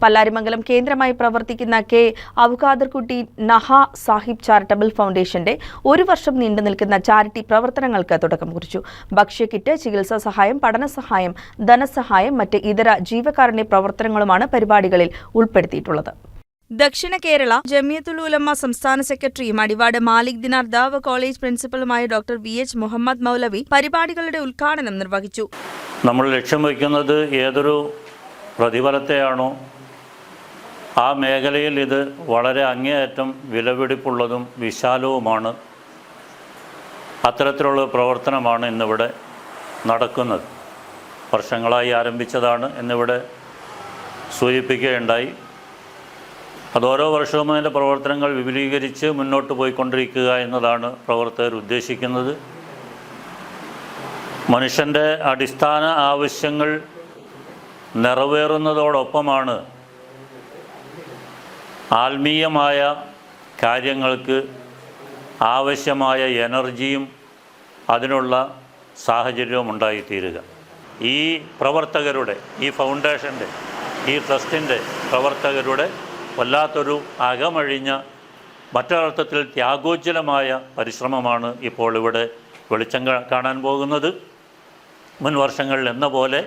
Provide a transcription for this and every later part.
പല്ലാരിമംഗലം കേന്ദ്രമായി പ്രവർത്തിക്കുന്ന കെ അബുഖാദർകുട്ടി നഹ സാഹിബ് ചാരിറ്റബിൾ ഫൗണ്ടേഷന്റെ 1 വർഷം നീണ്ടു നിൽക്കുന്ന ചാരിറ്റി പ്രവർത്തനങ്ങൾക്ക് തുടക്കം കുറിച്ചു. ഭക്ഷ്യക്കിറ്റ്, ചികിത്സാ സഹായം, പഠന സഹായം, ധനസഹായം, മറ്റ് ഇതര ജീവകാരുണ്യ പ്രവർത്തനങ്ങളുമാണ് പരിപാടികളിൽ ഉൾപ്പെടുത്തിയിട്ടുള്ളത്. ദക്ഷിണ കേരള ജമിയത്തുൽ ഉലമ സംസ്ഥാന സെക്രട്ടറിയും അടിവാട് മാലിക് ദിനാർ ദാവ കോളേജ് പ്രിൻസിപ്പലുമായ ഡോക്ടർ VH മുഹമ്മദ് മൗലവി പരിപാടികളുടെ ഉദ്ഘാടനം നിർവഹിച്ചു. നമ്മൾ ലക്ഷ്യം വയ്ക്കുന്നത് ഏതൊരു പ്രതിഫലത്തെയാണോ ആ മേഖലയിൽ ഇത് വളരെ അങ്ങേയറ്റം വിലപിടിപ്പുള്ളതും വിശാലവുമാണ്. അത്തരത്തിലുള്ള പ്രവർത്തനമാണ് ഇന്നിവിടെ നടക്കുന്നത്. വർഷങ്ങളായി ആരംഭിച്ചതാണ് എന്നിവിടെ സൂചിപ്പിക്കുകയുണ്ടായി. അത് ഓരോ വർഷവും അതിൻ്റെ പ്രവർത്തനങ്ങൾ വിപുലീകരിച്ച് മുന്നോട്ട് പോയിക്കൊണ്ടിരിക്കുക എന്നതാണ് പ്രവർത്തകർ ഉദ്ദേശിക്കുന്നത്. മനുഷ്യൻ്റെ അടിസ്ഥാന ആവശ്യങ്ങൾ നിറവേറുന്നതോടൊപ്പമാണ് ആത്മീയമായ കാര്യങ്ങൾക്ക് ആവശ്യമായ എനർജിയും അതിനുള്ള സാഹചര്യവും ഉണ്ടായിത്തീരുക. ഈ പ്രവർത്തകരുടെ, ഈ ഫൗണ്ടേഷൻ്റെ, ഈ ട്രസ്റ്റിൻ്റെ പ്രവർത്തകരുടെ വല്ലാത്തൊരു അകമഴിഞ്ഞ, മറ്റൊരർത്ഥത്തിൽ ത്യാഗോജ്വലമായ പരിശ്രമമാണ് ഇപ്പോൾ ഇവിടെ വെളിച്ചം കാണാൻ പോകുന്നത്. മുൻ വർഷങ്ങളിൽ എന്ന പോലെ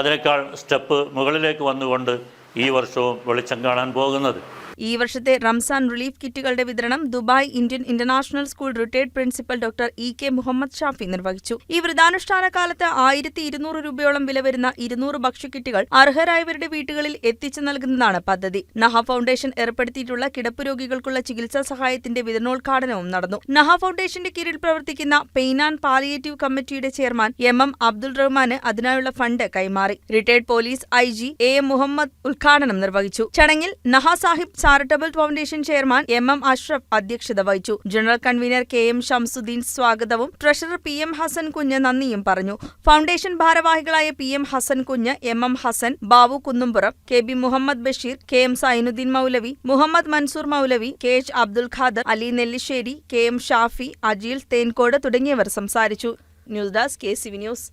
അതിനേക്കാൾ സ്റ്റെപ്പ് മുകളിലേക്ക് വന്നുകൊണ്ട് ഈ വർഷവും വെളിച്ചം കാണാൻ പോകുന്നത്. ഈ വർഷത്തെ റംസാൻ റിലീഫ് കിറ്റുകളുടെ വിതരണം Dubai Indian international school retired principal doctor EK Muhammad Shafi നിർവഹിച്ചു. ഈ വ്രതാനുഷ്ഠാന കാലത്ത് 1200 രൂപയോളം വില വരുന്ന 200 ഭക്ഷ്യക്കിറ്റുകൾ അർഹരായവരുടെ വീടുകളിൽ എത്തിച്ചു നൽകുന്നതാണ് പദ്ധതി. നഹ ഫൗണ്ടേഷൻ ഏർപ്പെടുത്തിയിട്ടുള്ള കിടപ്പ് രോഗികൾക്കുള്ള ചികിത്സാ സഹായത്തിന്റെ വിതരണോദ്ഘാടനവും നടന്നു. നഹ ഫൗണ്ടേഷന്റെ കീഴിൽ പ്രവർത്തിക്കുന്ന പെയിൻ ആൻഡ് പാലിയേറ്റീവ് കമ്മിറ്റിയുടെ ചെയർമാൻ MM അബ്ദുൾ റഹ്മാന് അതിനായുള്ള ഫണ്ട് കൈമാറി. Retired police IG AM Muhammad ഉദ്ഘാടനം നിർവഹിച്ചു. ചടങ്ങിൽ Naha Sahib charitable foundation chairman MM Ashraf അധ്യക്ഷത വഹിച്ചു. ജനറൽ കൺവീനർ KM ഷംസുദ്ദീൻ സ്വാഗതവും ട്രഷറർ PM ഹസൻ കുഞ്ഞ് നന്ദിയും പറഞ്ഞു. ഫൗണ്ടേഷൻ ഭാരവാഹികളായ PM ഹസൻ കുഞ്ഞ്, MM Hasan, Babu Kunnumpuram, KB Muhammad Basheer, KM Zainuddin മൗലവി, മുഹമ്മദ് മൻസൂർ മൗലവി, KH അബ്ദുൽ ഖാദർ, അലി നെല്ലിശ്ശേരി, KM ഷാഫി, അജീൽ തേൻകോട് തുടങ്ങിയവർ സംസാരിച്ചു. News desk KCV news.